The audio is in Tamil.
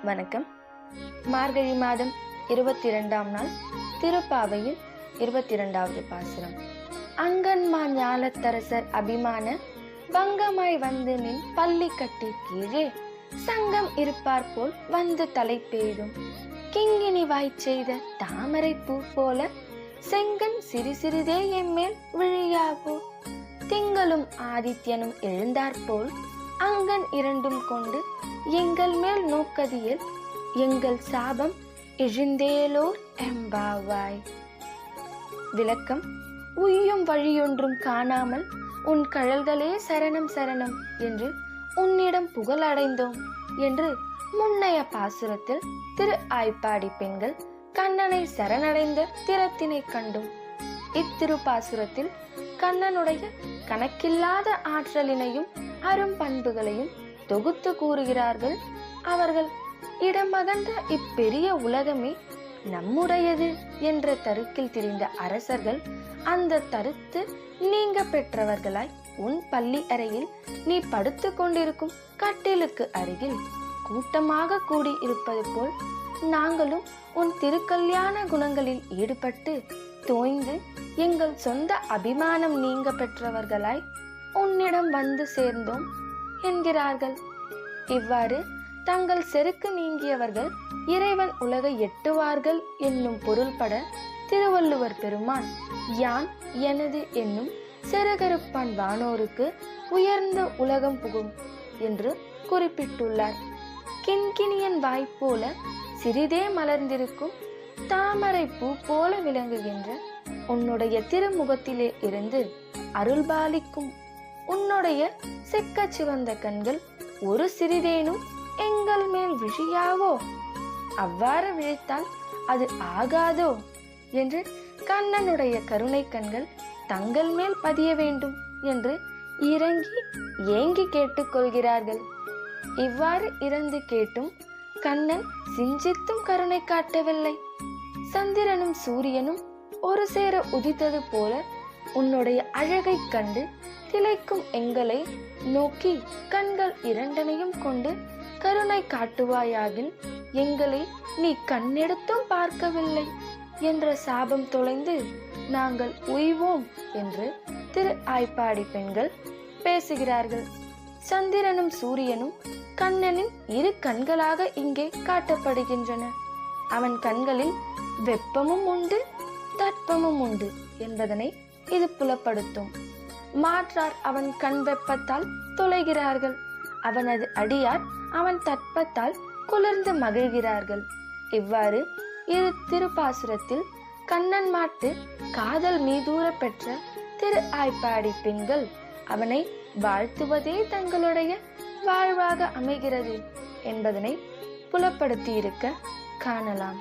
வணக்கம். மார்கழி மாதம் 22ஆம் நாள் திருப்பாவையில் 22வது பாசுரம். அங்கன்மா ஞாலத்தரசர் அபிமான பங்கமாய் வந்து நின் பள்ளி கட்டி கீழே சங்கம் இருப்பார் போல் வந்து தலை பெய்தும் கிங்கினி வாய் செய்த தாமரை பூ போல செங்கன் சிறு சிறிதே எம்மேல் விழியாவோ. திங்களும் ஆதித்யனும் எழுந்தாற்போல் அங்கன் இரண்டும் கொண்டு எங்கள் மேல் நோக்கதியில் எங்கள் சாபம் இழிந்தேலோர் எம்பாவாய். விளக்கம்: உய்யும் வழியொன்றும் காணாமல் உன் கழல்களே சரணம் சரணம் என்று உன்னிடம் புகழடைந்தோம் என்று முன்னைய பாசுரத்தில் திரு ஆய்ப்பாடி பெண்கள் கண்ணனை சரணடைந்த திறத்தினை கண்டும். இத்திருப்பாசுரத்தில் கண்ணனுடைய கணக்கில்லாத ஆற்றலினையும் அரும் பண்புகளையும் தொகுத்து கூறுகிறார்கள். அவர்கள் இடமகன்ற இப்பெரிய உலகமே நம்முடையது என்ற தருக்கில் திரிந்த அரசர்கள் அந்த தருத்து நீங்க பெற்றவர்களாய் உன் பள்ளி அறையில் நீ படுத்து கொண்டிருக்கும் கட்டிலுக்கு அருகில் கூட்டமாக கூடி இருப்பது போல் நாங்களும் உன் திருக்கல்யாண குணங்களில் ஈடுபட்டு தோய்ந்து எங்கள் சொந்த அபிமானம் நீங்க பெற்றவர்களாய் உன்னிடம் வந்து சேர்ந்தோம் என்கிறார்கள். இவ்வாறு தங்கள் செருக்கு நீங்கியவர்கள் இறைவன் உலகை எட்டுவார்கள் என்னும் பொருள்பட திருவள்ளுவர் பெருமான் யான் எனது என்னும் செருகருப்பான் வானோருக்கு உயர்ந்த உலகம் புகும் என்று குறிப்பிட்டுள்ளார். கிண்கிணியன் வாய்ப்போல சிறிதே மலர்ந்திருக்கும் தாமரை பூ போல விளங்குகின்ற உன்னுடைய திருமுகத்திலே இருந்து அருள்பாலிக்கும் உன்னுடைய செக்க சிவந்த கண்கள் ஒரு சிறிதேனும் எங்கள் மேல் விழியாவோ. அவ்வாறு விழித்தால் அது ஆகாதோ என்று கண்ணனுடைய கருணை கண்கள் தங்கள் மேல் பதிய வேண்டும் என்று இறங்கி ஏங்கி கேட்டுக்கொள்கிறார்கள். இவ்வாறு இறந்து கேட்டும் கண்ணன் சிஞ்சித்தும் கருணை காட்டவில்லை. சந்திரனும் சூரியனும் ஒரு சேர உதித்தது போல உன்னுடைய அழகை கண்டு திளைக்கும் எங்களை நோக்கி கண்கள் இரண்டனையும் கொண்டு கருணை காட்டுவாயாகில் எங்களை நீ கண்ணெடுத்தும் பார்க்கவில்லை என்ற சாபம் தொலைந்து நாங்கள் உய்வோம் என்று திரு ஆய்ப்பாடி பெண்கள் பேசுகிறார்கள். சந்திரனும் சூரியனும் கண்ணனின் இரு கண்களாக இங்கே காட்டப்படுகின்றன. அவன் கண்களில் வெப்பமும் உண்டு தட்பமும் உண்டு என்பதனை இது புலப்படுத்தும். மாற்றார் அவன் கண் வெப்பத்தால் தொலைகிறார்கள், அவனது அடியார் அவன் தட்பத்தால் குளிர்ந்து மகிழ்கிறார்கள். இவ்வாறு இரு திருப்பாசுரத்தில் கண்ணன் மாட்டு காதல் மீதூர பெற்ற திரு ஆய்ப்பாடி பெண்கள் அவனை வாழ்த்துவதே தங்களுடைய வாழ்வாக அமைகிறது என்பதனை புலப்படுத்தியிருக்க காணலாம்.